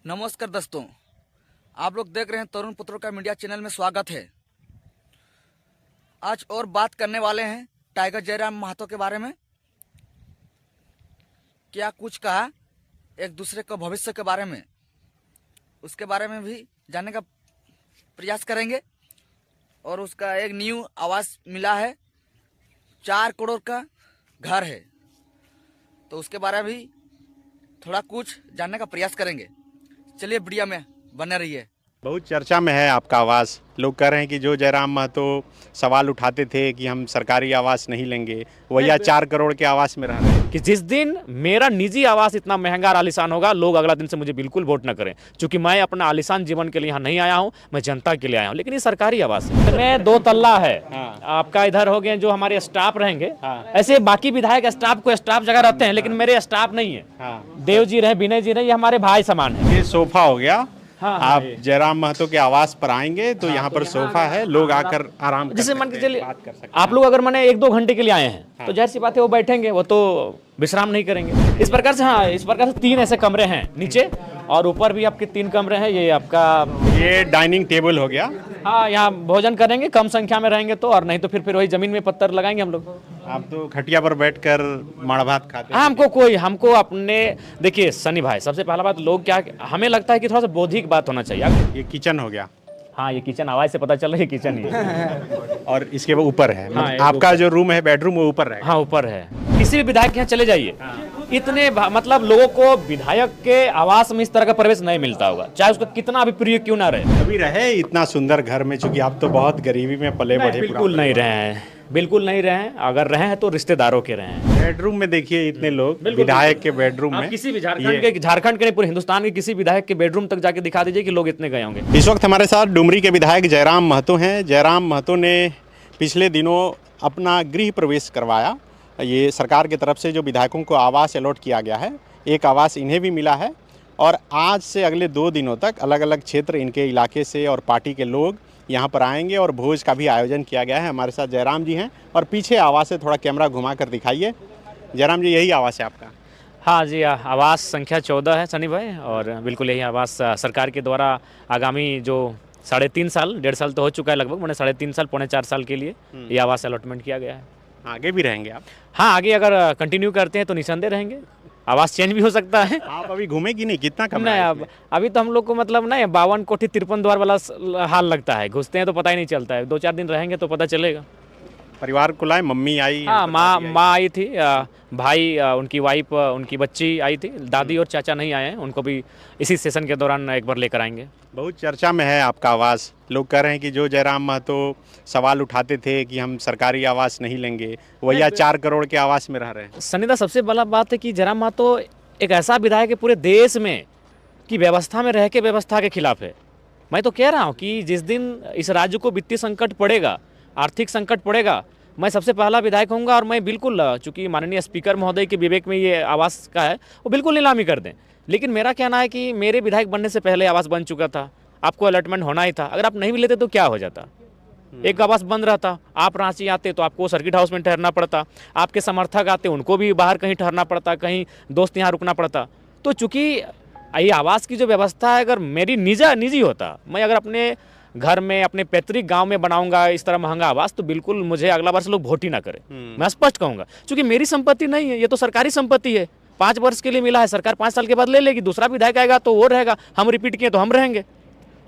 नमस्कार दोस्तों, आप लोग देख रहे हैं तरुण पुत्रों का मीडिया चैनल में स्वागत है। आज और बात करने वाले हैं टाइगर जयराम महतो के बारे में। क्या कुछ कहा एक दूसरे को भविष्य के बारे में, उसके बारे में भी जानने का प्रयास करेंगे। और उसका एक न्यू आवास मिला है, 4 करोड़ का घर है, तो उसके बारे में भी थोड़ा कुछ जानने का प्रयास करेंगे। चलिए वीडियो में बने रहिए। बहुत चर्चा में है आपका आवास। लोग कह रहे हैं कि जो जयराम महतो सवाल उठाते थे कि हम सरकारी आवास नहीं लेंगे, वही 4 करोड़ के आवास में रह रहे हैं। कि जिस दिन मेरा निजी आवास इतना महंगा और आलीशान होगा, लोग अगला दिन से मुझे बिल्कुल वोट न करें, क्योंकि मैं अपना आलीशान जीवन के लिए यहाँ नहीं आया हूँ, मैं जनता के लिए आया हूँ। लेकिन ये सरकारी आवास है, में 2 तल्ला है। आपका इधर हो गए जो हमारे स्टाफ रहेंगे, ऐसे बाकी विधायक स्टाफ को स्टाफ जगह रहते हैं, लेकिन मेरे स्टाफ नहीं है। देव जी रहे, विनय जी रहे, ये हमारे भाई समान है। ये सोफा हो गया। हाँ, आप जयराम महतो के आवास पर आएंगे तो यहाँ पर सोफा है, लोग आकर आराम कर जैसे सकते मान के हैं, चलिए बात कर सकते हैं। आप लोग अगर मैंने 1-2 घंटे के लिए आए हैं तो जाहिर सी बात है वो बैठेंगे, वो तो विश्राम नहीं करेंगे। इस प्रकार से इस प्रकार से 3 ऐसे कमरे हैं नीचे, और ऊपर भी आपके 3 कमरे हैं। ये आपका ये डाइनिंग टेबल हो गया। हाँ, यहाँ भोजन करेंगे कम संख्या में रहेंगे तो, और नहीं तो फिर वही जमीन में पत्थर लगाएंगे हम लोग। आप तो खटिया पर बैठकर माड़ भात खाते हैं। हमको अपने देखिए सनी भाई, सबसे पहला बात, लोग क्या, हमें लगता है कि थोड़ा सा बौद्धिक बात होना चाहिए। ये किचन हो गया। हाँ, ये किचन, आवाज से पता चल रहा है किचन ही है। और इसके वो ऊपर है, हाँ, मतलब आपका जो रूम है, बेडरूम, वो ऊपर रहेगा। हाँ, ऊपर है। किसी भी विधायक के यहाँ चले जाइए, इतने मतलब लोगों को विधायक के आवास में इस तरह का प्रवेश नहीं मिलता होगा, चाहे उसका कितना भी प्रिय क्यों ना रहे। अभी रहे इतना सुंदर घर में, चूंकि आप तो बहुत गरीबी में पले बढ़े। बिल्कुल नहीं रहे हैं, बिल्कुल नहीं रहे हैं। अगर रहे हैं तो रिश्तेदारों के रहे हैं। बेडरूम में देखिए इतने लोग, विधायक के बेडरूम में। किसी भी झारखंड के नहीं, पूरे हिंदुस्तान के किसी विधायक के बेडरूम तक जाके दिखा दीजिए कि लोग इतने गए होंगे। इस वक्त हमारे साथ डुमरी के विधायक जयराम महतो हैं। जयराम महतो ने पिछले दिनों अपना गृह प्रवेश करवाया। ये सरकार की तरफ से जो विधायकों को आवास अलॉट किया गया है, एक आवास इन्हें भी मिला है। और आज से अगले 2 दिनों तक अलग अलग क्षेत्र, इनके इलाके से और पार्टी के लोग यहाँ पर आएंगे, और भोज का भी आयोजन किया गया है। हमारे साथ जयराम जी हैं, और पीछे आवास है, थोड़ा कैमरा घुमा कर दिखाइए। जयराम जी, यही आवास है आपका? हाँ जी, आवास संख्या 14 है सनी भाई, और बिल्कुल यही आवास सरकार के द्वारा आगामी जो 3.5 साल, 1.5 साल तो हो चुका है लगभग, मैंने 3.5 साल, 4.25 साल के लिए ये आवास अलॉटमेंट किया गया है। आगे भी रहेंगे आप? हाँ, आगे अगर कंटिन्यू करते हैं तो निसंदेह रहेंगे। आवास चेंज भी हो सकता है। आप अभी घूमेगी नहीं? कितना कम नहीं, है? अभी तो हम लोग को मतलब नहीं, 52 कोठी 53 द्वार वाला हाल लगता है। घुसते हैं तो पता ही नहीं चलता है, 2-4 दिन रहेंगे तो पता चलेगा। परिवार को लाए? मम्मी आई? हाँ, माँ आई थी, भाई, उनकी वाइफ, उनकी बच्ची आई थी। दादी और चाचा नहीं आए हैं, उनको भी इसी सेशन के दौरान एक बार लेकर आएंगे। बहुत चर्चा में है आपका आवास। लोग कह रहे हैं कि जो जयराम महतो सवाल उठाते थे कि हम सरकारी आवास नहीं लेंगे, वही 4 करोड़ के आवास में रह रहे हैं। सनीदा, सबसे बड़ा बात है कि जयराम महतो एक ऐसा विधायक है पूरे देश में कि व्यवस्था में रह के व्यवस्था के खिलाफ है। मैं तो कह रहा हूँ कि जिस दिन इस राज्य को वित्तीय संकट पड़ेगा, आर्थिक संकट पड़ेगा, मैं सबसे पहला विधायक होऊंगा, और मैं बिल्कुल, चूंकि माननीय स्पीकर महोदय के विवेक में ये आवास का है, वो बिल्कुल नीलामी कर दें। लेकिन मेरा कहना है कि मेरे विधायक बनने से पहले आवास बन चुका था, आपको अलॉटमेंट होना ही था। अगर आप नहीं भी लेते तो क्या हो जाता? एक आवास बंद रहता, आप रांची आते तो आपको सर्किट हाउस में ठहरना पड़ता, आपके समर्थक आते उनको भी बाहर कहीं ठहरना पड़ता, कहीं दोस्त यहाँ रुकना पड़ता। तो चूंकि ये आवास की जो व्यवस्था है, अगर मेरी निजी होता, मैं अगर अपने घर में, अपने पैतृक गांव में बनाऊंगा इस तरह महंगा आवास, तो बिल्कुल मुझे अगला बार से लोग वोट ही ना करें। मैं स्पष्ट कहूंगा, क्योंकि मेरी संपत्ति नहीं है, ये तो सरकारी संपत्ति है। 5 वर्ष के लिए मिला है, सरकार 5 साल के बाद ले लेगी, दूसरा विधायक आएगा तो वो रहेगा, हम रिपीट किए तो हम रहेंगे।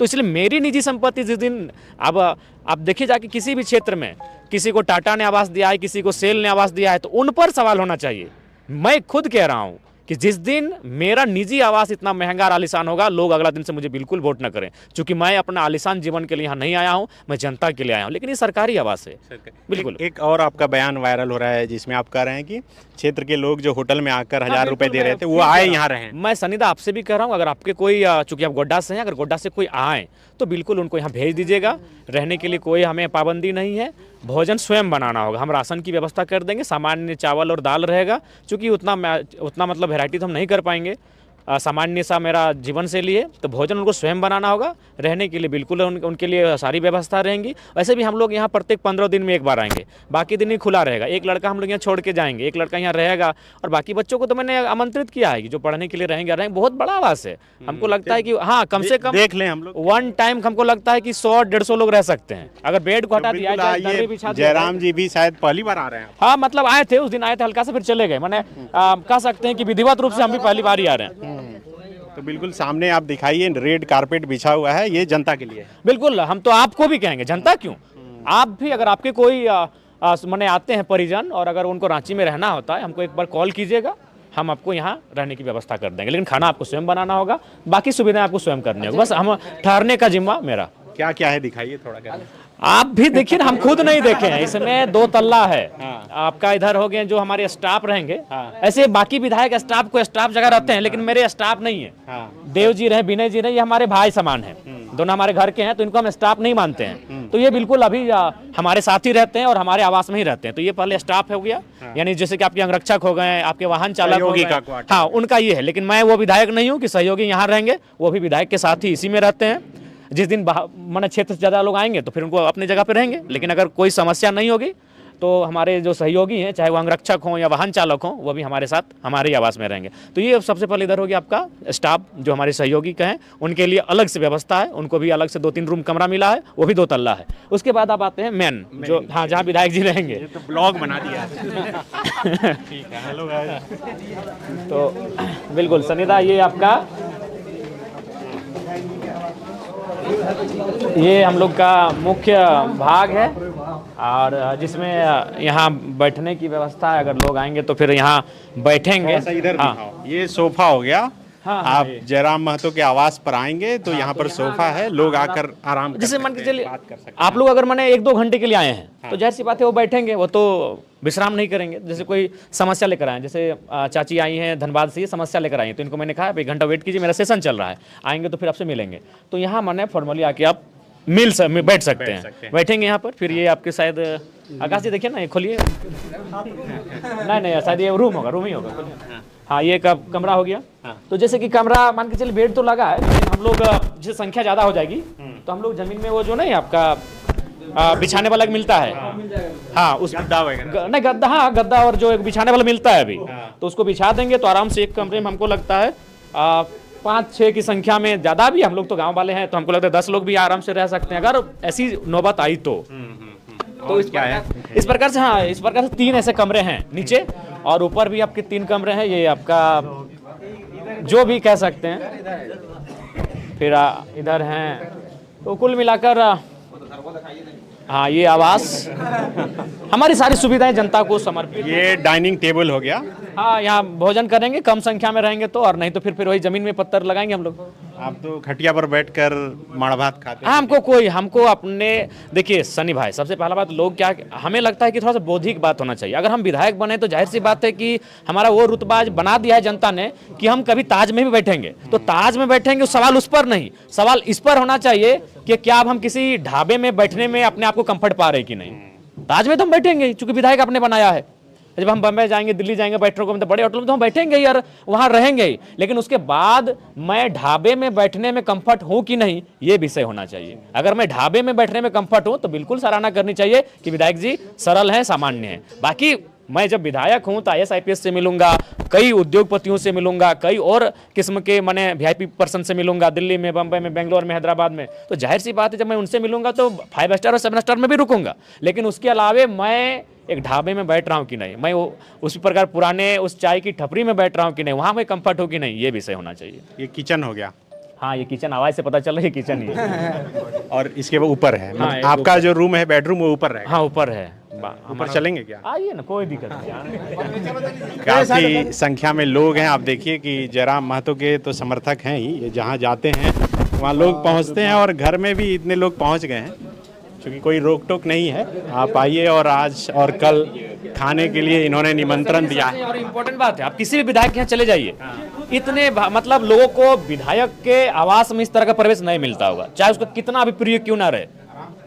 तो इसलिए मेरी निजी संपत्ति जिस दिन, अब आप देखिए जाके किसी भी क्षेत्र में, किसी को टाटा ने आवास दिया है, किसी को सेल ने आवास दिया है, तो उन पर सवाल होना चाहिए। मैं खुद कह रहा हूँ कि जिस दिन मेरा निजी आवास इतना महंगा और आलीशान होगा, लोग अगला दिन से मुझे बिल्कुल वोट न करें, क्योंकि मैं अपना आलीशान जीवन के लिए यहाँ नहीं आया हूँ, मैं जनता के लिए आया हूँ। लेकिन ये सरकारी आवास है। बिल्कुल। एक और आपका बयान वायरल हो रहा है, जिसमें आप कह रहे हैं कि क्षेत्र के लोग जो होटल में आकर 1000 रुपए दे रहे थे, वो आए यहाँ रहे। मैं सनीदा आपसे भी कह रहा हूँ, अगर आपके कोई, चूंकि आप गोड्डा से हैं, अगर गोड्डा से कोई आए तो बिल्कुल उनको यहाँ भेज दीजिएगा। रहने के लिए कोई हमें पाबंदी नहीं है, भोजन स्वयं बनाना होगा, हम राशन की व्यवस्था कर देंगे, सामान्य चावल और दाल रहेगा, क्योंकि उतना मतलब वैरायटी तो हम नहीं कर पाएंगे। सामान्य सा मेरा जीवन शैली है, तो भोजन उनको स्वयं बनाना होगा। रहने के लिए बिल्कुल उनके लिए सारी व्यवस्था रहेंगी। वैसे भी हम लोग यहाँ प्रत्येक 15 दिन में एक बार आएंगे, बाकी दिन ही खुला रहेगा। एक लड़का हम लोग यहाँ छोड़ के जाएंगे, एक लड़का यहाँ रहेगा, और बाकी बच्चों को तो मैंने आमंत्रित किया है कि जो पढ़ने के लिए रहेंगे। बहुत बड़ा आवास है, हमको लगता है कि हाँ कम से कम देख लें हम लोग वन टाइम हमको लगता है कि 100-150 लोग रह सकते हैं अगर बेड को हटा दिया जाए, दर्रे बिछा दिया जाए। जयराम जी भी शायद पहली बार आ रहे हैं। हाँ मतलब आए थे, उस दिन आए थे हल्का से, फिर चले गए। मैंने कह सकते हैं कि विधिवत रूप से हम भी पहली बार ही आ रहे हैं। तो बिल्कुल सामने आप दिखाइए, रेड कारपेट बिछा हुआ है, ये जनता के लिए है। बिल्कुल, हम तो आपको भी कहेंगे, जनता क्यों, आप भी अगर आपके कोई माने आते हैं परिजन और अगर उनको रांची में रहना होता है, हमको एक बार कॉल कीजिएगा, हम आपको यहाँ रहने की व्यवस्था कर देंगे। लेकिन खाना आपको स्वयं बनाना होगा, बाकी सुविधाएं आपको स्वयं करनी होगी। बस हम ठहरने का जिम्मा मेरा। क्या क्या है दिखाइए थोड़ा क्या। आप भी देखिए, हम खुद नहीं देखे हैं। इसमें 2 तल्ला है। आपका इधर हो गए जो हमारे स्टाफ रहेंगे। ऐसे बाकी विधायक स्टाफ को स्टाफ जगह रहते हैं, लेकिन मेरे स्टाफ नहीं है। देव जी रहे, विनय जी रहे, ये हमारे भाई समान हैं, दोनों हमारे घर के हैं, तो इनको हम स्टाफ नहीं मानते हैं। तो ये बिल्कुल अभी हमारे साथ ही रहते हैं और हमारे आवास में ही रहते हैं। तो ये पहले स्टाफ हो गया, यानी जैसे कि आपके अंगरक्षक हो गए, आपके वाहन चालक हो गए, हाँ उनका ये है। लेकिन मैं वो विधायक नहीं हूँ कि सहयोगी यहाँ रहेंगे, वो भी विधायक के साथ ही इसी में रहते हैं। जिस दिन माने क्षेत्र से ज़्यादा लोग आएंगे तो फिर उनको अपनी जगह पे रहेंगे। लेकिन अगर कोई समस्या नहीं होगी तो हमारे जो सहयोगी हैं, चाहे वो अंगरक्षक हों या वाहन चालक हों, वो भी हमारे साथ हमारे ही आवास में रहेंगे। तो ये सबसे पहले इधर होगी आपका स्टाफ, जो हमारे सहयोगी का है, उनके लिए अलग से व्यवस्था है। उनको भी अलग से 2-3 रूम कमरा मिला है, वो भी 2 तल्ला है। उसके बाद आप आते हैं मेन, जो हाँ जहाँ विधायक जी रहेंगे। तो ब्लॉग बना दिया ठीक है। Hello guys. तो बिल्कुल सनिदा, ये आपका ये हम लोग का मुख्य भाग है, और जिसमें यहाँ बैठने की व्यवस्था है। अगर लोग आएंगे तो फिर यहाँ बैठेंगे। इधर दिखाओ, ये सोफा हो गया। हाँ, आप जयराम महतो के आवास पर आएंगे तो यहाँ पर सोफा है, लोग आकर आराम जैसे मान के चलिए आप लोग अगर मैंने 1-2 घंटे के लिए आए हैं तो जाहिर सी बात है वो बैठेंगे, वो तो विश्राम नहीं करेंगे। जैसे कोई समस्या लेकर आए, जैसे चाची आई हैं धनबाद से, ये समस्या लेकर आई हैं, तो इनको मैंने कहा 1 घंटा वेट कीजिए, मेरा सेशन चल रहा है, आएंगे तो फिर आपसे मिलेंगे। तो यहाँ मैंने फॉर्मली आके आप बैठ सकते हैं, बैठेंगे यहाँ पर। फिर ये आपके शायद आकाश जी देखिए ना, ये खोलिए। नहीं शायद ये रूम ही होगा। हाँ, ये कमरा हो गया। तो जैसे कि कमरा मान के चलिए बेड तो लगा है, लेकिन हम लोग जैसे संख्या ज़्यादा हो जाएगी तो हम लोग जमीन में वो जो नहीं आपका बिछाने वाला मिलता है, हाँ उस गद्दा नहीं गद्दा, हाँ गद्दा, और जो एक बिछाने वाला मिलता है अभी, तो उसको बिछा देंगे तो आराम से एक कमरे में हमको लगता है 5-6 की संख्या में, ज़्यादा भी हम लोग तो गाँव वाले हैं तो हमको लगता है 10 लोग भी आराम से रह सकते हैं अगर ऐसी नौबत आई तो। तो इस क्या है, इस प्रकार से, हाँ इस प्रकार से 3 ऐसे कमरे हैं नीचे, और ऊपर भी आपके 3 कमरे हैं। ये आपका जो भी कह सकते हैं, फिर इधर हैं, तो कुल मिलाकर हाँ ये आवास हमारी सारी सुविधाएं जनता को समर्पित। ये डाइनिंग टेबल हो गया। हाँ, यहाँ भोजन करेंगे, कम संख्या में रहेंगे तो, और नहीं तो फिर वही जमीन में पत्थर लगाएंगे हम लोग। आप तो खटिया पर बैठकर माड़ भात खाते हैं। हाँ, हमको अपने देखिए सनी भाई, सबसे पहला बात, लोग क्या, हमें लगता है कि थोड़ा सा बौद्धिक बात होना चाहिए। अगर हम विधायक बने तो जाहिर सी बात है कि हमारा वो रुतबा बना दिया है जनता ने कि हम कभी ताज में भी बैठेंगे, तो ताज में बैठेंगे, सवाल उस पर नहीं, सवाल इस पर होना चाहिए कि क्या अब हम किसी ढाबे में बैठने में अपने आप को कंफर्ट पा रहे कि नहीं। ताज में तो हम बैठेंगे, चूंकि विधायक आपने बनाया है। जब हम बम्बई जाएंगे, दिल्ली जाएंगे बैठने को, तो बड़े होटल में तो हम बैठेंगे ही और वहाँ रहेंगे ही, लेकिन उसके बाद मैं ढाबे में बैठने में कंफर्ट हूँ कि नहीं, ये विषय होना चाहिए। अगर मैं ढाबे में बैठने में कंफर्ट हूँ तो बिल्कुल सराहना करनी चाहिए कि विधायक जी सरल हैं, सामान्य हैं। बाकी मैं जब विधायक हूँ तो IAS-IPS से मिलूंगा, कई उद्योगपतियों से मिलूंगा, कई और किस्म के मैंने VIP पर्सन से मिलूंगा, दिल्ली में, बम्बई में, बेंगलोर में, हैदराबाद में। तो जाहिर सी बात है जब मैं उनसे मिलूंगा तो 5 स्टार और 7 स्टार में भी रुकूंगा, लेकिन उसके अलावे मैं एक ढाबे में बैठ रहा हूँ कि नहीं, मैं उसी प्रकार पुराने उस चाय की ठपरी में बैठ रहा हूँ कि नहीं, वहाँ मैं कंफर्ट हो कि नहीं, ये विषय होना चाहिए। ये किचन हो गया। हाँ, ये किचन, आवाज से पता चल रहा है किचन ही है। और इसके ऊपर है, हाँ, आपका जो रूम है, बेडरूम, वो ऊपर रहेगा। हाँ ऊपर है, ऊपर चलेंगे क्या? आइए ना, कोई दिक्कत नहीं। काफी संख्या में लोग हैं। आप देखिए कि जयराम महतो के तो समर्थक हैं ही, ये जहाँ जाते हैं वहाँ लोग पहुँचते हैं, और घर में भी इतने लोग पहुँच गए हैं, क्योंकि कोई रोक टोक नहीं है। आप आइए, और आज और कल खाने के लिए इन्होंने निमंत्रण दिया है। और इम्पोर्टेंट बात है, आप किसी भी विधायक के यहाँ चले जाइए, इतने मतलब लोगों को विधायक के आवास में इस तरह का प्रवेश नहीं मिलता होगा, चाहे उसका कितना भी प्रिय क्यों ना रहे।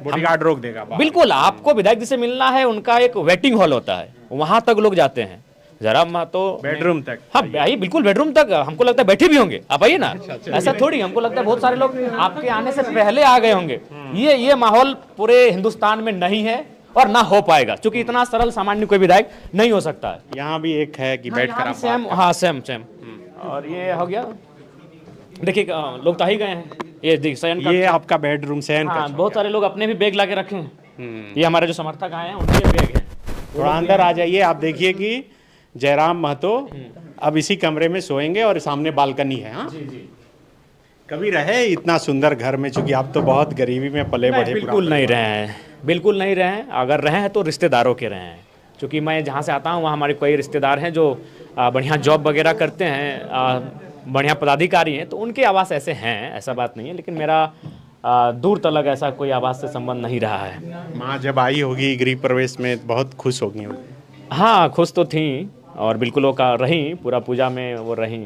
बॉडीगार्ड रोक देगा। बिल्कुल, आपको विधायक जी से मिलना है, उनका एक वेटिंग हॉल होता है, वहां तक लोग जाते हैं। जयराम महतो बेडरूम तक? हाँ आइए, बिल्कुल बेडरूम तक, हमको लगता है बैठे भी होंगे, आप आइए ना। ऐसा थोड़ी, हमको लगता है बहुत सारे लोग आपके आने से पहले आ गए होंगे। ये माहौल पूरे हिंदुस्तान में नहीं है और ना हो पाएगा, क्योंकि इतना सरल सामान्य कोई विधायक नहीं हो सकता है। यहाँ भी एक है कि बैठ कर आप सेम, हाँ सेम। और ये हो गया, देखिए लोग तो ही गए हैं, ये देख शयन ये आपका बेडरूम शयन हाँ, कक्ष। बहुत सारे लोग अपने भी बैग ला के रखे हैं। ये हमारे जो समर्थक आए हैं उनके बैग हैं। थोड़ा अंदर आ जाइए, आप देखिए कि जयराम महतो अब इसी कमरे में सोएंगे और सामने बालकनी है। हाँ, कभी रहे इतना सुंदर घर में? चूंकि आप तो बहुत गरीबी में पले बढ़े। बिल्कुल नहीं रहे हैं, बिल्कुल नहीं रहे हैं। अगर रहे हैं तो रिश्तेदारों के रहे हैं, क्योंकि मैं जहाँ से आता हूँ वहाँ हमारे कई रिश्तेदार हैं जो बढ़िया जॉब वगैरह करते हैं, बढ़िया पदाधिकारी हैं, तो उनके आवास ऐसे हैं, ऐसा बात नहीं है। लेकिन मेरा दूर तलक ऐसा कोई आवास से संबंध नहीं रहा है। माँ जब आई होगी गृह प्रवेश में बहुत खुश होगी। हाँ खुश तो थी, और बिल्कुल वो रही, पूरा पूजा में वो रही,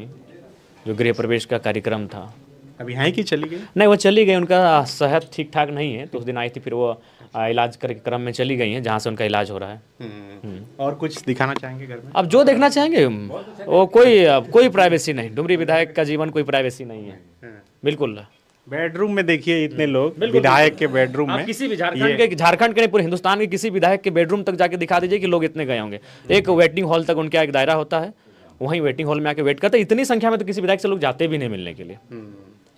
जो गृह प्रवेश का कार्यक्रम था। अभी हैं कि चली गई? नहीं, वो चली गई, उनका सेहत ठीक ठाक नहीं है, तो उस दिन आई थी, फिर वो इलाज के क्रम में चली गई हैं जहाँ से उनका इलाज हो रहा है। और कुछ दिखाना चाहेंगे घर में? अब जो देखना चाहेंगे वो कोई प्राइवेसी नहीं, डुमरी विधायक का जीवन कोई प्राइवेसी नहीं है, बिल्कुल। बेडरूम में देखिए इतने लोग, विधायक के बेडरूम में। किसी भी झारखंड के नहीं, पूरे हिंदुस्तान के किसी विधायक के बेडरूम तक जाके दिखा दीजिए कि लोग इतने गए होंगे। एक वेटिंग हॉल तक उनका एक दायरा होता है, वहीं वेटिंग हॉल में आके वेट करते। इतनी संख्या में तो किसी विधायक से लोग जाते भी नहीं मिलने के लिए,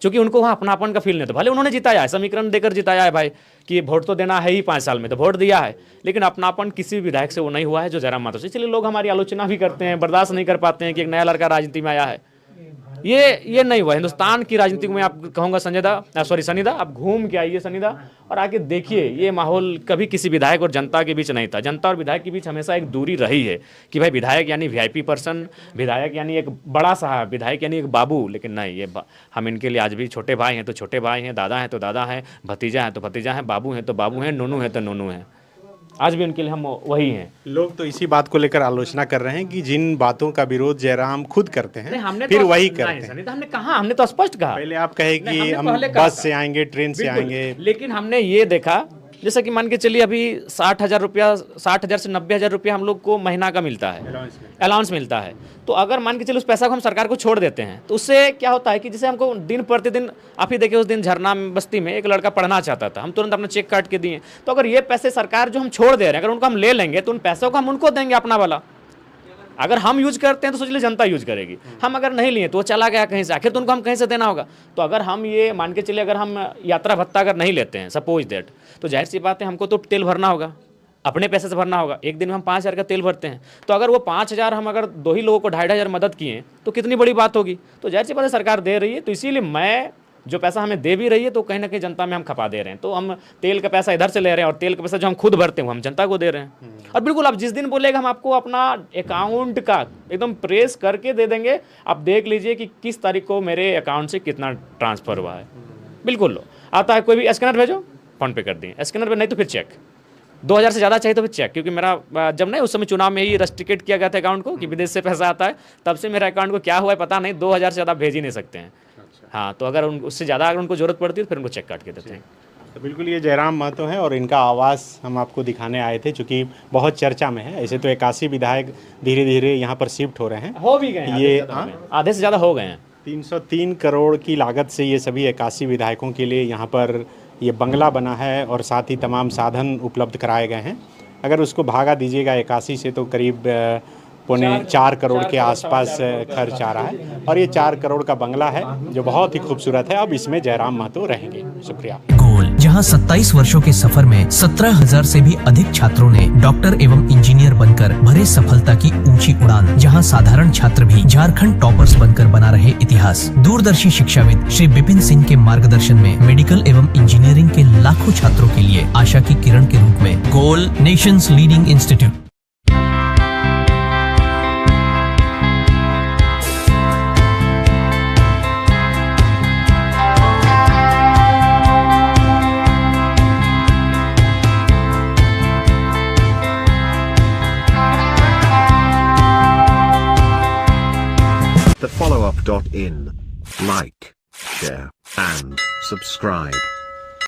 क्योंकि उनको वहाँ अपनापन का फील नहीं था। भले उन्होंने जिताया है, समीकरण देकर जिताया है भाई कि वोट तो देना है ही 5 साल में, तो वोट दिया है, लेकिन अपनापन किसी भी विधायक से वो नहीं हुआ है जो जयराम महतो से। इसलिए लोग हमारी आलोचना भी करते हैं, बर्दाश्त नहीं कर पाते हैं कि एक नया लड़का राजनीति में आया है। ये नहीं हुआ। हिंदुस्तान की राजनीति में आप कहूँगा सनी दा, आप घूम के आइए सनी दा, और आके देखिए ये माहौल कभी किसी विधायक और जनता के बीच नहीं था। जनता और विधायक के बीच हमेशा एक दूरी रही है कि भाई विधायक यानी वीआईपी पर्सन, विधायक यानी एक बड़ा साहब, विधायक यानी एक बाबू। लेकिन नहीं, ये हम इनके लिए आज भी छोटे भाई हैं तो छोटे भाई हैं, दादा हैं तो दादा हैं, भतीजा हैं तो भतीजा हैं, बाबू हैं तो बाबू हैं, नोनू हैं तो नोनू हैं। आज भी उनके लिए हम वही हैं। लोग तो इसी बात को लेकर आलोचना कर रहे हैं कि जिन बातों का विरोध जयराम खुद करते हैं हमने फिर तो वही करते हैं। हमने कहा, हमने तो स्पष्ट कहा। पहले आप कहे कि हम बस से आएंगे, ट्रेन से आएंगे, लेकिन हमने ये देखा, जैसे कि मान के चलिए अभी 60,000 रुपया, 60,000 से 90,000 रुपया हम लोग को महीना का मिलता है, अलाउंस मिलता है। तो अगर मान के चलिए उस पैसा को हम सरकार को छोड़ देते हैं, तो उससे क्या होता है कि जैसे हमको दिन प्रतिदिन, आप ही देखिए उस दिन झरना बस्ती में एक लड़का पढ़ना चाहता था, हम तुरंत अपना चेक काट के दिए। तो अगर ये पैसे सरकार जो हम छोड़ दे रहे हैं, अगर उनको हम ले लेंगे तो उन पैसों को हम उनको देंगे अपना वाला। अगर हम यूज करते हैं तो सोच लीजिए जनता यूज करेगी, हम अगर नहीं लिए तो वो चला गया कहीं से, आखिर तो उनको हम कहीं से देना होगा। तो अगर हम ये मान के चलिए, अगर हम यात्रा भत्ता अगर नहीं लेते हैं, सपोज दैट, तो जाहिर सी बात है हमको तो तेल भरना होगा, अपने पैसे से भरना होगा। एक दिन में हम 5,000 का तेल भरते हैं, तो अगर वो 5,000 हम अगर 2 ही लोगों को 2,500 मदद किए तो कितनी बड़ी बात होगी। तो जाहिर सी बात है सरकार दे रही है, तो इसीलिए मैं जो पैसा हमें दे भी रही है तो कहीं ना कहीं जनता में हम खपा दे रहे हैं। तो हम तेल का पैसा इधर से ले रहे हैं और तेल का पैसा जो हम खुद भरते हैं वो हम जनता को दे रहे हैं। और बिल्कुल आप जिस दिन बोलेगा हम आपको अपना अकाउंट का एकदम प्रेस करके दे देंगे। आप देख लीजिए कि किस तारीख को मेरे अकाउंट से कितना ट्रांसफर हुआ है। बिल्कुल आता है, कोई भी स्कैनर भेजो, फ़ोन पे कर दिए, स्कैनर पे नहीं तो फिर चेक, 2,000 से ज़्यादा चाहिए तो फिर चेक। क्योंकि मेरा जब नहीं उस समय चुनाव में ही रेस्ट्रिकेट किया गया था अकाउंट को कि विदेश से पैसा आता है, तब से मेरे अकाउंट को क्या हुआ है पता नहीं, 2,000 से ज़्यादा भेज ही नहीं सकते हैं। हाँ, तो अगर उससे ज़्यादा अगर उनको ज़रूरत पड़ती है तो फिर उनको चेक काट के देते हैं। तो बिल्कुल ये जयराम महतो हैं और इनका आवास हम आपको दिखाने आए थे, चूँकि बहुत चर्चा में है। ऐसे तो 81 विधायक धीरे धीरे यहाँ पर शिफ्ट हो रहे हैं, हो भी गए ये आधे से ज़्यादा हो गए हैं। 303 करोड़ की लागत से ये सभी 81 विधायकों के लिए यहाँ पर ये बंगला बना है और साथ ही तमाम साधन उपलब्ध कराए गए हैं। अगर उसको भागा दीजिएगा 81 से तो करीब 4.25 करोड़ के आसपास खर्च आ रहा है। और ये 4 करोड़ का बंगला है जो बहुत ही खूबसूरत है। अब इसमें जयराम महतो रहेंगे। शुक्रिया। गोल, जहां 27 वर्षों के सफर में 17,000 से भी अधिक छात्रों ने डॉक्टर एवं इंजीनियर बनकर भरे सफलता की ऊंची उड़ान, जहां साधारण छात्र भी झारखंड टॉपर्स बनकर बना रहे इतिहास। दूरदर्शी शिक्षाविद श्री विपिन सिंह के मार्गदर्शन में मेडिकल एवं इंजीनियरिंग के लाखों छात्रों के लिए आशा की किरण के रूप में गोल, nation's leading institute. thefollowup.in. Like, share, and subscribe.